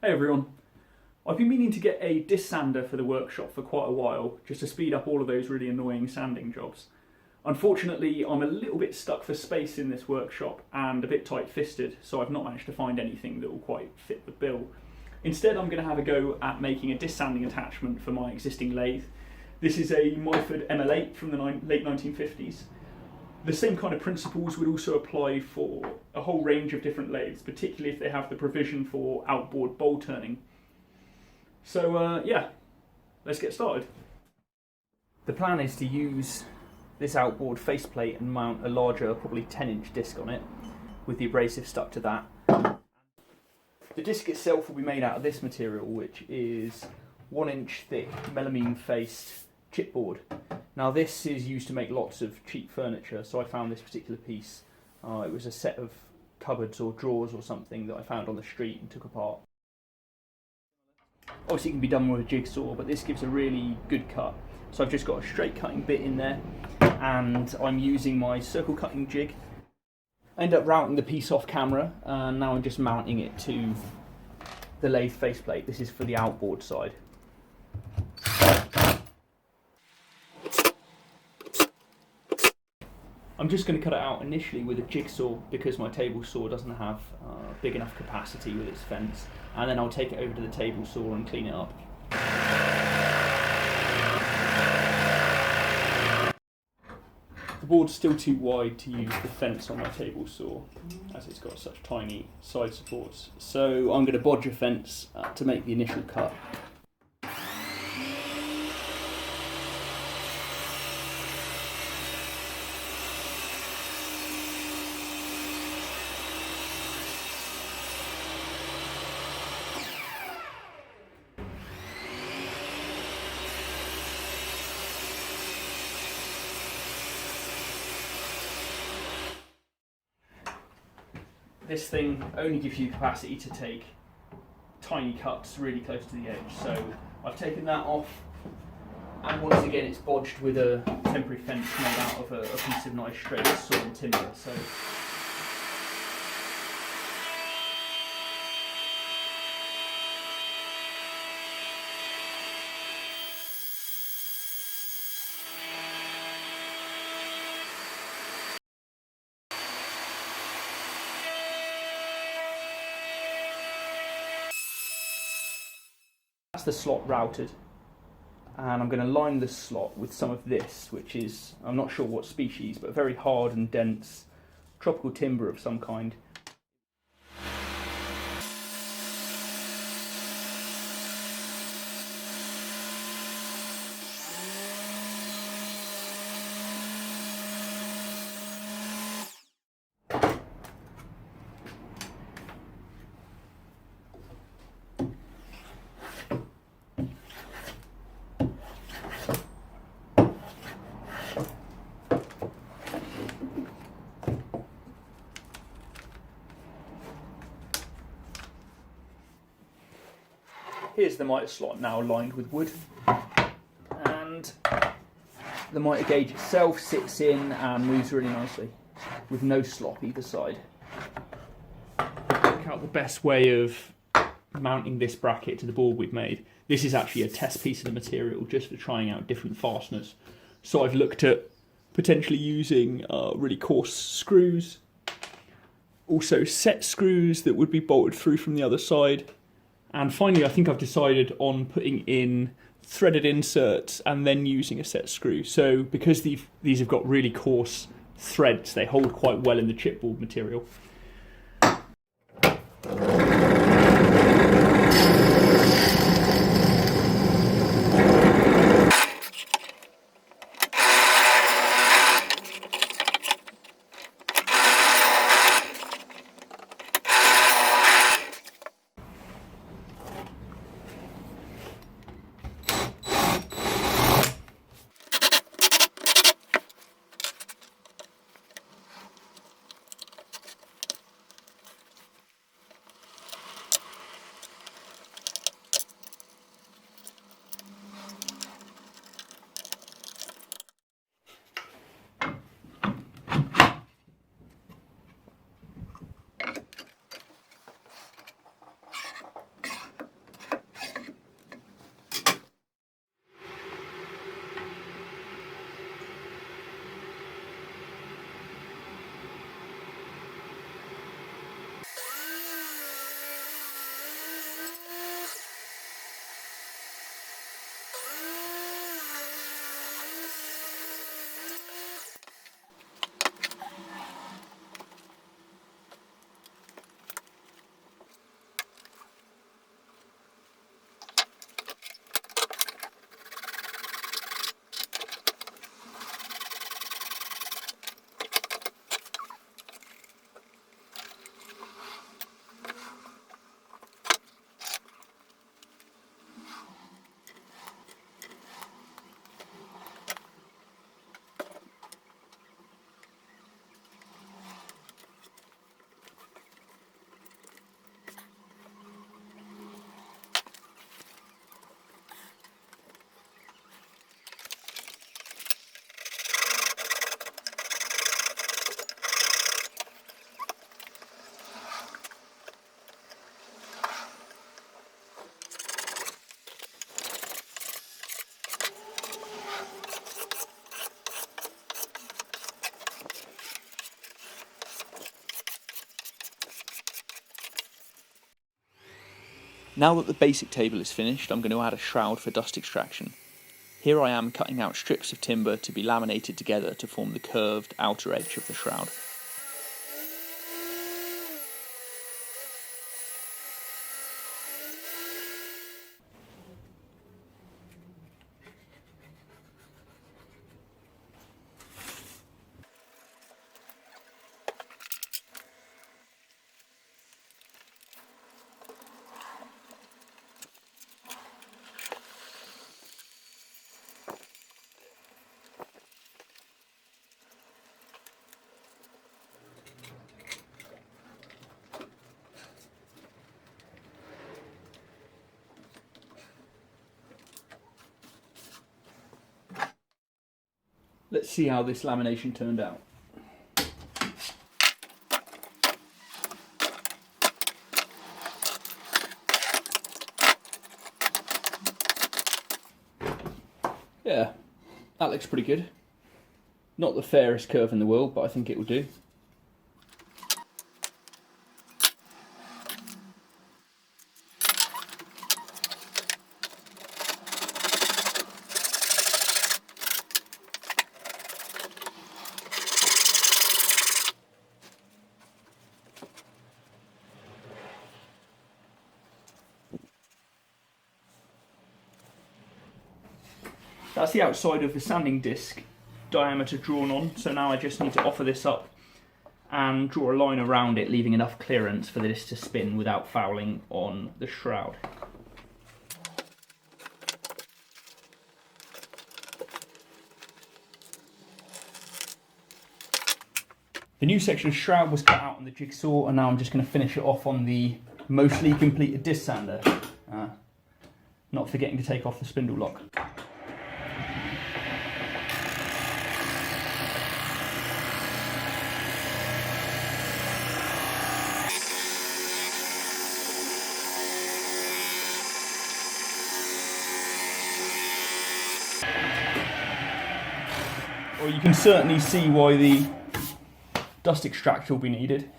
Hey everyone, I've been meaning to get a disc sander for the workshop for quite a while, just to speed up all of those really annoying sanding jobs. Unfortunately, I'm a little bit stuck for space in this workshop and a bit tight-fisted, so I've not managed to find anything that will quite fit the bill. Instead, I'm going to have a go at making a disc sanding attachment for my existing lathe. This is a Myford ML8 from the late 1950s. The same kind of principles would also apply for a whole range of different lathes, particularly if they have the provision for outboard bowl turning. So yeah, let's get started. The plan is to use this outboard faceplate and mount a larger, probably 10-inch disc on it, with the abrasive stuck to that. The disc itself will be made out of this material, which is 1-inch thick melamine faced chipboard. Now this is used to make lots of cheap furniture, so I found this particular piece. It was a set of cupboards or drawers or something that I found on the street and took apart. Obviously it can be done with a jigsaw, but this gives a really good cut. So I've just got a straight cutting bit in there, and I'm using my circle cutting jig. I ended up routing the piece off camera, and now I'm just mounting it to the lathe faceplate. This is for the outboard side. I'm just going to cut it out initially with a jigsaw because my table saw doesn't have big enough capacity with its fence, and then I'll take it over to the table saw and clean it up. The board's still too wide to use the fence on my table saw as it's got such tiny side supports, so I'm going to bodge a fence to make the initial cut. This thing only gives you capacity to take tiny cuts really close to the edge, so I've taken that off, and once again it's bodged with a temporary fence made out of a piece of nice straight sawn timber. So that's the slot routed, and I'm going to line the slot with some of this, which is, I'm not sure what species, but very hard and dense tropical timber of some kind. Here's the mitre slot now lined with wood, and the mitre gauge itself sits in and moves really nicely with no slop either side. Work out the best way of mounting this bracket to the board we've made. This is actually a test piece of the material just for trying out different fasteners. So I've looked at potentially using really coarse screws, also set screws that would be bolted through from the other side. And finally, I think I've decided on putting in threaded inserts and then using a set screw. So because these have got really coarse threads, they hold quite well in the chipboard material. Now that the basic table is finished, I'm going to add a shroud for dust extraction. Here I am cutting out strips of timber to be laminated together to form the curved outer edge of the shroud. Let's see how this lamination turned out. Yeah, that looks pretty good. Not the fairest curve in the world, but I think it will do. That's the outside of the sanding disc diameter drawn on, so now I just need to offer this up and draw a line around it, leaving enough clearance for this to spin without fouling on the shroud. The new section of shroud was cut out on the jigsaw, and now I'm just going to finish it off on the mostly completed disc sander, not forgetting to take off the spindle lock. Well, you can certainly see why the dust extractor will be needed.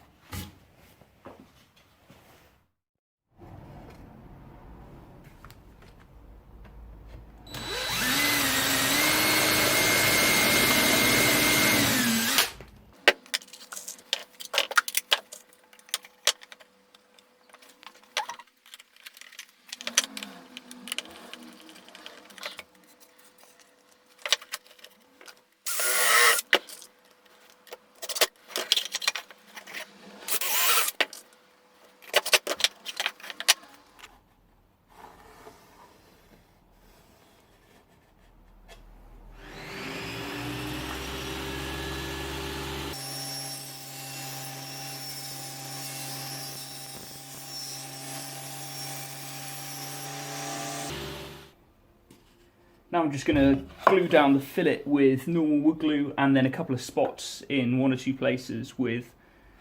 Now I'm just going to glue down the fillet with normal wood glue, and then a couple of spots in one or two places with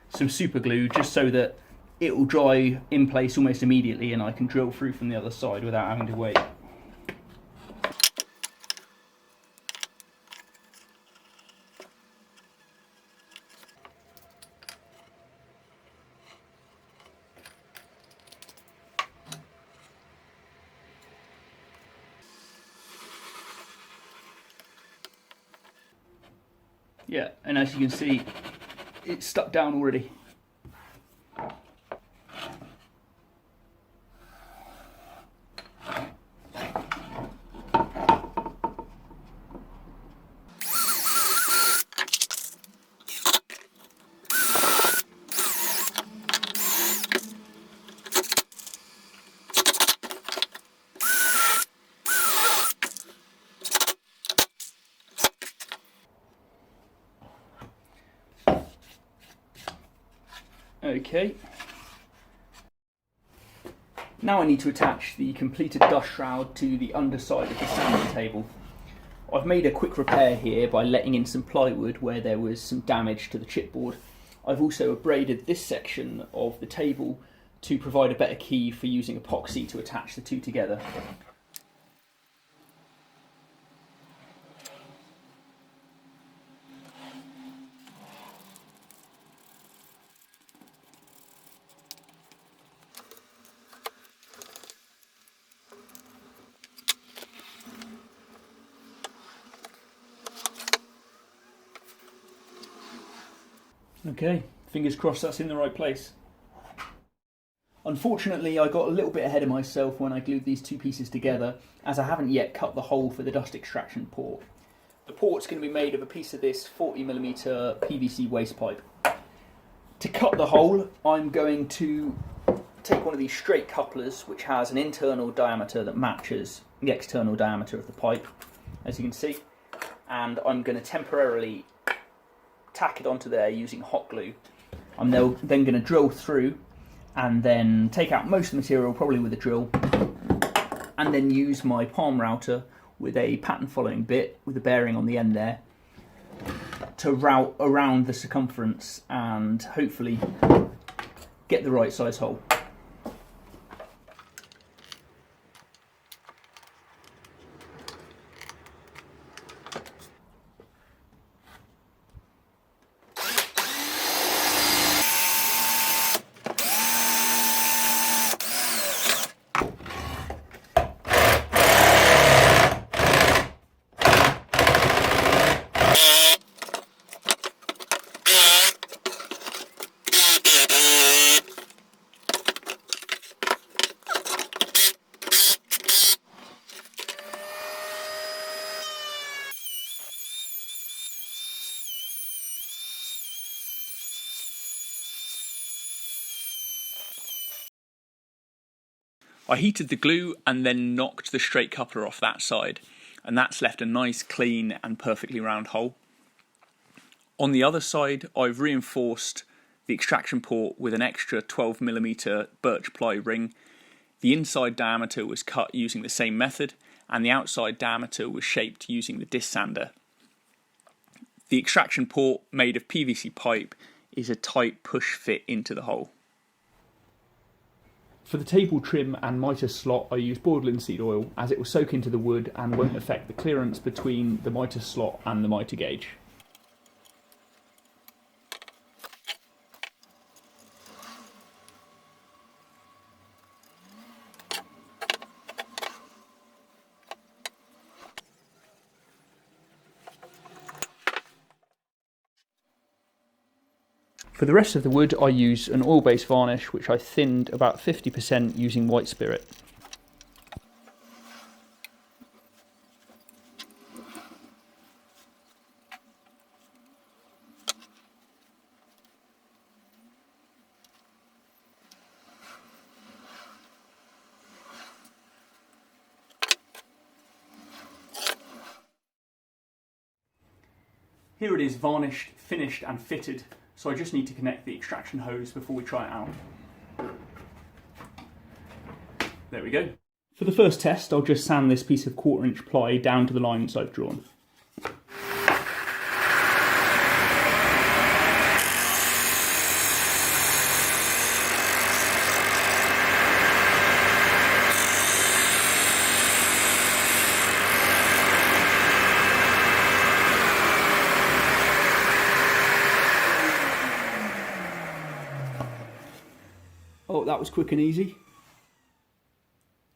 some super glue, just so that it will dry in place almost immediately and I can drill through from the other side without having to wait. Yeah, and as you can see, it's stuck down already. Okay. Now I need to attach the completed dust shroud to the underside of the sanding table. I've made a quick repair here by letting in some plywood where there was some damage to the chipboard. I've also abraded this section of the table to provide a better key for using epoxy to attach the two together. Okay, fingers crossed that's in the right place. Unfortunately, I got a little bit ahead of myself when I glued these two pieces together, as I haven't yet cut the hole for the dust extraction port. The port's going to be made of a piece of this 40mm PVC waste pipe. To cut the hole, I'm going to take one of these straight couplers, which has an internal diameter that matches the external diameter of the pipe, as you can see, and I'm going to temporarily tack it onto there using hot glue. I'm then going to drill through and then take out most of the material, probably with a drill, and then use my palm router with a pattern following bit with a bearing on the end there to route around the circumference and hopefully get the right size hole. I heated the glue and then knocked the straight coupler off that side, and that's left a nice clean and perfectly round hole. On the other side, I've reinforced the extraction port with an extra 12mm birch ply ring. The inside diameter was cut using the same method, and the outside diameter was shaped using the disc sander. The extraction port, made of PVC pipe, is a tight push fit into the hole. For the table trim and mitre slot, I use boiled linseed oil, as it will soak into the wood and won't affect the clearance between the mitre slot and the mitre gauge. For the rest of the wood, I use an oil-based varnish, which I thinned about 50% using white spirit. Here it is, varnished, finished and fitted. So I just need to connect the extraction hose before we try it out. There we go. For the first test, I'll just sand this piece of 1/4" ply down to the lines I've drawn. Oh, that was quick and easy.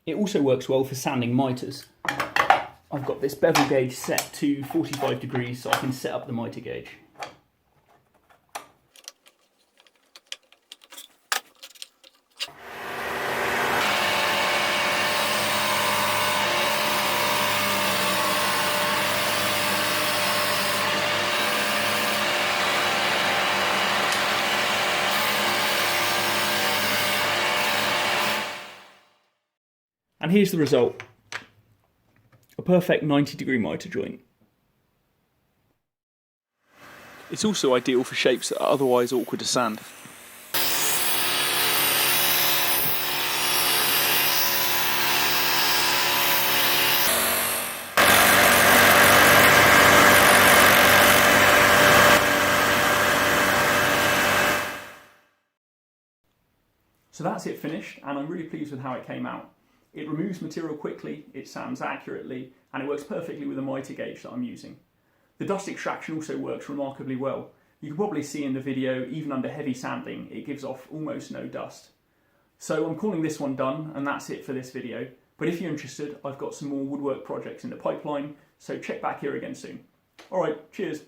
It also works well for sanding mitres. I've got this bevel gauge set to 45 degrees so I can set up the mitre gauge. And here's the result. A perfect 90-degree mitre joint. It's also ideal for shapes that are otherwise awkward to sand. So that's it finished, and I'm really pleased with how it came out. It removes material quickly, it sands accurately, and it works perfectly with the mitre gauge that I'm using. The dust extraction also works remarkably well. You can probably see in the video, even under heavy sanding, it gives off almost no dust. So I'm calling this one done, and that's it for this video. But if you're interested, I've got some more woodwork projects in the pipeline, so check back here again soon. Alright, cheers.